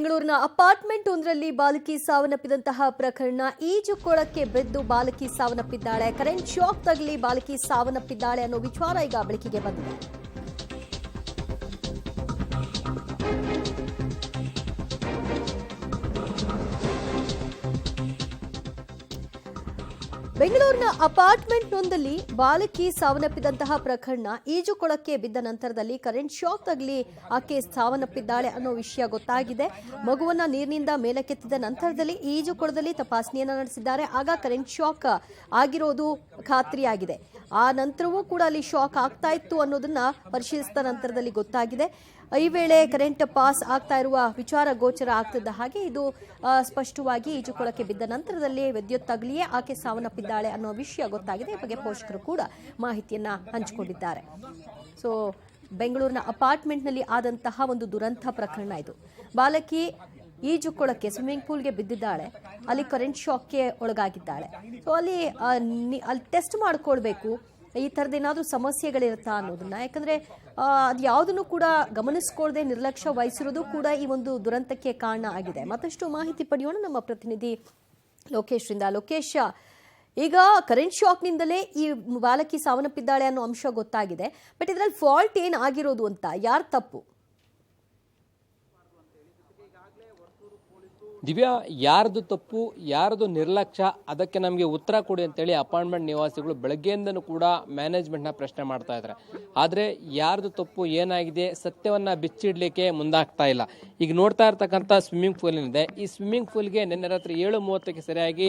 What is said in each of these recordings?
ಬೆಂಗಳೂರಿನ ಅಪಾರ್ಟ್ಮೆಂಟ್ ಒಂದರಲ್ಲಿ ಬಾಲಕಿ ಸಾವನ್ನಪ್ಪಿದಂತಹ ಪ್ರಕರಣ ಈಜುಕೊಳಕ್ಕೆ ಬಿದ್ದು ಬಾಲಕಿ ಸಾವನ್ನಪ್ಪಿದ್ದಾಳೆ. ಕರೆಂಟ್ ಶಾಕ್ ತಗಲಿ ಬಾಲಕಿ ಸಾವನ್ನಪ್ಪಿದ್ದಾಳೆ ಅನ್ನೋ ವಿಚಾರ ಈಗ ಬೆಳಕಿಗೆ ಬಂದಿದೆ. ಬೆಂಗಳೂರಿನ ಅಪಾರ್ಟ್ಮೆಂಟ್ನೊಂದಲ್ಲಿ ಬಾಲಕಿ ಸಾವನ್ನಪ್ಪಿದಂತಹ ಪ್ರಕರಣ ಈಜುಕೊಳಕ್ಕೆ ಬಿದ್ದ ನಂತರದಲ್ಲಿ ಕರೆಂಟ್ ಶಾಕ್ ತಗಲಿ ಆಕೆ ಸಾವನ್ನಪ್ಪಿದ್ದಾಳೆ ಅನ್ನೋ ವಿಷಯ ಗೊತ್ತಾಗಿದೆ. ಮಗುವನ್ನ ನೀರಿನಿಂದ ಮೇಲಕ್ಕೆತ್ತಿದ ನಂತರದಲ್ಲಿ ಈಜುಕೊಳದಲ್ಲಿ ತಪಾಸಣೆಯನ್ನು ನಡೆಸಿದ್ದಾರೆ. ಆಗ ಕರೆಂಟ್ ಶಾಕ್ ಆಗಿರೋದು ಖಾತ್ರಿಯಾಗಿದೆ. ಆ ನಂತರವೂ ಕೂಡ ಅಲ್ಲಿ ಶಾಕ್ ಆಗ್ತಾ ಇತ್ತು ಅನ್ನೋದನ್ನ ಪರಿಶೀಲಿಸಿದ ನಂತರದಲ್ಲಿ ಗೊತ್ತಾಗಿದೆ. ಈ ವೇಳೆ ಕರೆಂಟ್ ಪಾಸ್ ಆಗ್ತಾ ಇರುವ ವಿಚಾರ ಗೋಚರ ಆಗ್ತಿದ್ದ ಹಾಗೆ ಇದು ಸ್ಪಷ್ಟವಾಗಿ ಈಜುಕೊಳಕ್ಕೆ ಬಿದ್ದ ನಂತರದಲ್ಲಿ ವಿದ್ಯುತ್ ತಗುಲಿಯೇ ಆಕೆ ಸಾವನ್ನಪ್ಪಿದ್ದಾಳೆ ಅನ್ನೋ ವಿಷಯ ಗೊತ್ತಾಗಿದೆ. ಈ ಬಗ್ಗೆ ಪೋಷಕರು ಕೂಡ ಮಾಹಿತಿಯನ್ನ ಹಂಚಿಕೊಂಡಿದ್ದಾರೆ. ಸೊ ಬೆಂಗಳೂರಿನ ಅಪಾರ್ಟ್ಮೆಂಟ್ನಲ್ಲಿ ಆದಂತಹ ಒಂದು ದುರಂತ ಪ್ರಕರಣ ಇದು. ಬಾಲಕಿ ಈಜುಕೊಳಕ್ಕೆ ಸ್ವಿಮ್ಮಿಂಗ್ ಪೂಲ್ಗೆ ಬಿದ್ದಿದ್ದಾಳೆ. ಅಲ್ಲಿ ಕರೆಂಟ್ ಶಾಕ್ಗೆ ಒಳಗಾಗಿದ್ದಾಳೆ. ಸೊ ಅಲ್ಲಿ ಟೆಸ್ಟ್ ಮಾಡ್ಕೊಳ್ಬೇಕು ಈ ಥರದ್ದು ಏನಾದರೂ ಸಮಸ್ಯೆಗಳಿರುತ್ತಾ ಅನ್ನೋದನ್ನ. ಯಾಕಂದರೆ ಅದು ಯಾವುದನ್ನು ಕೂಡ ಗಮನಿಸ್ಕೊಳ್ಳದೆ ನಿರ್ಲಕ್ಷ್ಯ ವಹಿಸಿರೋದು ಕೂಡ ಈ ಒಂದು ದುರಂತಕ್ಕೆ ಕಾರಣ ಆಗಿದೆ. ಮತ್ತಷ್ಟು ಮಾಹಿತಿ ಪಡೆಯೋಣ ನಮ್ಮ ಪ್ರತಿನಿಧಿ ಲೋಕೇಶ್ರಿಂದ. ಲೋಕೇಶ್, ಈಗ ಕರೆಂಟ್ ಶಾಕ್ನಿಂದಲೇ ಈ ಬಾಲಕಿ ಸಾವನ್ನಪ್ಪಿದ್ದಾಳೆ ಅನ್ನೋ ಅಂಶ ಗೊತ್ತಾಗಿದೆ. ಬಟ್ ಇದರಲ್ಲಿ ಫಾಲ್ಟ್ ಏನು ಆಗಿರೋದು ಅಂತ, ಯಾರು ತಪ್ಪು? ದಿವ್ಯಾ, ಯಾರ್ದು ತಪ್ಪು ಯಾರ್ದು ನಿರ್ಲಕ್ಷ್ಯ ಅದಕ್ಕೆ ನಮಗೆ ಉತ್ತರ ಕೊಡಿ ಅಂತೇಳಿ ಅಪಾರ್ಟ್ಮೆಂಟ್ ನಿವಾಸಿಗಳು ಬೆಳಗ್ಗೆಯಿಂದನೂ ಕೂಡ ಮ್ಯಾನೇಜ್ಮೆಂಟ್ನ ಪ್ರಶ್ನೆ ಮಾಡ್ತಾ ಇದ್ದಾರೆ. ಆದರೆ ಯಾರ್ದು ತಪ್ಪು ಏನಾಗಿದೆ ಸತ್ಯವನ್ನ ಬಿಚ್ಚಿಡ್ಲಿಕ್ಕೆ ಮುಂದಾಗ್ತಾ ಇಲ್ಲ. ಈಗ ನೋಡ್ತಾ ಇರ್ತಕ್ಕಂಥ ಸ್ವಿಮ್ಮಿಂಗ್ ಪೂಲ್ ಏನಿದೆ, ಈ ಸ್ವಿಮ್ಮಿಂಗ್ ಪೂಲ್ಗೆ ನಿನ್ನೆ ರಾತ್ರಿ 7:30ಕ್ಕೆ ಸರಿಯಾಗಿ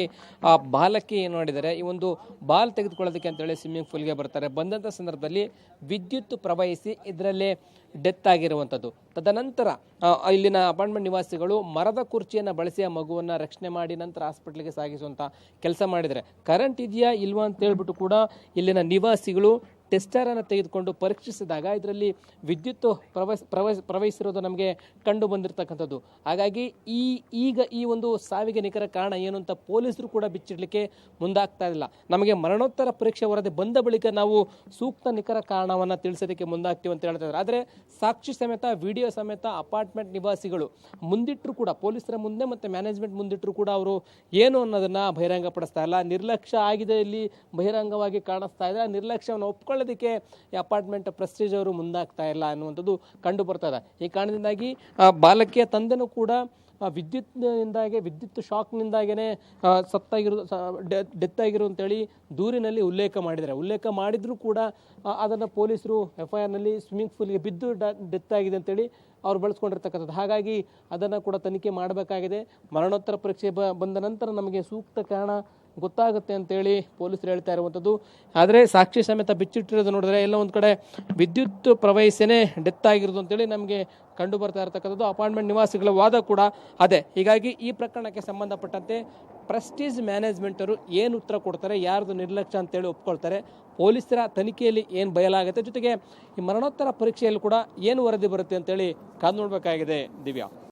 ಬಾಲಕಿ ಏನು ಮಾಡಿದ್ದಾರೆ, ಈ ಒಂದು ಬಾಲ್ ತೆಗೆದುಕೊಳ್ಳೋದಕ್ಕೆ ಅಂತೇಳಿ ಸ್ವಿಮ್ಮಿಂಗ್ ಪೂಲ್ಗೆ ಬರ್ತಾರೆ. ಬಂದಂಥ ಸಂದರ್ಭದಲ್ಲಿ ವಿದ್ಯುತ್ ಪ್ರವಹಿಸಿ ಇದರಲ್ಲಿ ಡೆತ್ ಆಗಿರುವಂಥದ್ದು. ತದನಂತರ ಇಲ್ಲಿನ ಅಪಾರ್ಟ್ಮೆಂಟ್ ನಿವಾಸಿಗಳು ಮರದ ಕುರ್ಚಿಯನ್ನು ಬಳಸಿ ಆ ಮಗುವನ್ನು ರಕ್ಷಣೆ ಮಾಡಿ ನಂತರ ಹಾಸ್ಪಿಟ್ಲಿಗೆ ಸಾಗಿಸುವಂಥ ಕೆಲಸ ಮಾಡಿದರೆ, ಕರೆಂಟ್ ಇದೆಯಾ ಇಲ್ವಾ ಅಂತ ಹೇಳ್ಬಿಟ್ಟು ಕೂಡ ಇಲ್ಲಿನ ನಿವಾಸಿಗಳು ಟೆಸ್ಟರನ್ನು ತೆಗೆದುಕೊಂಡು ಪರೀಕ್ಷಿಸಿದಾಗ ಇದರಲ್ಲಿ ವಿದ್ಯುತ್ ಪ್ರವಹಿಸಿರೋದು ನಮಗೆ ಕಂಡು ಬಂದಿರತಕ್ಕಂಥದ್ದು. ಹಾಗಾಗಿ ಈಗ ಈ ಒಂದು ಸಾವಿಗೆ ನಿಖರ ಕಾರಣ ಏನು ಅಂತ ಪೊಲೀಸರು ಕೂಡ ಬಿಚ್ಚಿಡಲಿಕ್ಕೆ ಮುಂದಾಗ್ತಾ ಇಲ್ಲ. ನಮಗೆ ಮರಣೋತ್ತರ ಪರೀಕ್ಷೆ ವರದಿ ಬಂದ ಬಳಿಕ ನಾವು ಸೂಕ್ತ ನಿಖರ ಕಾರಣವನ್ನು ತಿಳಿಸೋದಕ್ಕೆ ಮುಂದಾಗ್ತೀವಿ ಅಂತ ಹೇಳ್ತಾ ಇದ್ದಾರೆ. ಆದರೆ ಸಾಕ್ಷಿ ಸಮೇತ ವಿಡಿಯೋ ಸಮೇತ ಅಪಾರ್ಟ್ಮೆಂಟ್ ನಿವಾಸಿಗಳು ಮುಂದಿಟ್ಟರು ಕೂಡ, ಪೊಲೀಸರ ಮುಂದೆ ಮತ್ತು ಮ್ಯಾನೇಜ್ಮೆಂಟ್ ಮುಂದಿಟ್ಟರು ಕೂಡ ಅವರು ಏನು ಅನ್ನೋದನ್ನ ಬಹಿರಂಗಪಡಿಸ್ತಾ ಇಲ್ಲ. ನಿರ್ಲಕ್ಷ್ಯ ಆಗಿದೆ ಇಲ್ಲಿ ಬಹಿರಂಗವಾಗಿ ಕಾಣಿಸ್ತಾ ಇದೆ. ನಿರ್ಲಕ್ಷ್ಯವನ್ನು ಒಪ್ಕೊಳ್ಳೋದಕ್ಕೆ ಈ ಅಪಾರ್ಟ್ಮೆಂಟ್ ಪ್ರೆಸ್ಟೀಜ್ ಅವರು ಮುಂದಾಗ್ತಾ ಇಲ್ಲ ಅನ್ನುವಂಥದ್ದು ಕಂಡು ಬರ್ತಾ ಇದೆ. ಈ ಕಾರಣದಿಂದಾಗಿ ಬಾಲಕಿಯ ತಂದೆನೂ ಕೂಡ ವಿದ್ಯುತ್ ಶಾಕ್ನಿಂದಾಗೇನೆ ಡೆತ್ ಆಗಿರು ಅಂತೇಳಿ ದೂರಿನಲ್ಲಿ ಉಲ್ಲೇಖ ಮಾಡಿದ್ರು ಕೂಡ ಅದನ್ನು ಪೊಲೀಸರು FIR ನಲ್ಲಿ ಸ್ವಿಮ್ಮಿಂಗ್ ಪೂಲ್ಗೆ ಬಿದ್ದು ಡೆತ್ ಆಗಿದೆ ಅಂತೇಳಿ ಅವ್ರು ಬಳಸ್ಕೊಂಡಿರ್ತಕ್ಕಂಥದ್ದು. ಹಾಗಾಗಿ ಅದನ್ನು ಕೂಡ ತನಿಖೆ ಮಾಡಬೇಕಾಗಿದೆ. ಮರಣೋತ್ತರ ಪರೀಕ್ಷೆ ಬಂದ ನಂತರ ನಮಗೆ ಸೂಕ್ತ ಕಾರಣ ಗೊತ್ತಾಗುತ್ತೆ ಅಂತೇಳಿ ಪೊಲೀಸರು ಹೇಳ್ತಾ ಇರುವಂಥದ್ದು. ಆದರೆ ಸಾಕ್ಷಿ ಸಮೇತ ಬಿಚ್ಚಿಟ್ಟಿರೋದು ನೋಡಿದ್ರೆ ಎಲ್ಲ ಒಂದು ಕಡೆ ವಿದ್ಯುತ್ ಪ್ರವಹಿಸೇನೆ ಡೆತ್ ಆಗಿರೋದು ಅಂತೇಳಿ ನಮಗೆ ಕಂಡು ಬರ್ತಾ ಇರತಕ್ಕಂಥದ್ದು. ಅಪಾರ್ಟ್ಮೆಂಟ್ ನಿವಾಸಿಗಳ ವಾದ ಕೂಡ ಅದೇ. ಹೀಗಾಗಿ ಈ ಪ್ರಕರಣಕ್ಕೆ ಸಂಬಂಧಪಟ್ಟಂತೆ ಪ್ರೆಸ್ಟೀಜ್ ಮ್ಯಾನೇಜ್ಮೆಂಟ್ ಅವರು ಏನು ಉತ್ತರ ಕೊಡ್ತಾರೆ, ಯಾರ್ದು ನಿರ್ಲಕ್ಷ್ಯ ಅಂತೇಳಿ ಒಪ್ಕೊಳ್ತಾರೆ, ಪೊಲೀಸರ ತನಿಖೆಯಲ್ಲಿ ಏನು ಬಯಲಾಗುತ್ತೆ, ಜೊತೆಗೆ ಈ ಮರಣೋತ್ತರ ಪರೀಕ್ಷೆಯಲ್ಲಿ ಕೂಡ ಏನು ವರದಿ ಬರುತ್ತೆ ಅಂತೇಳಿ ಕಾದು ನೋಡಬೇಕಾಗಿದೆ. ದಿವ್ಯಾ.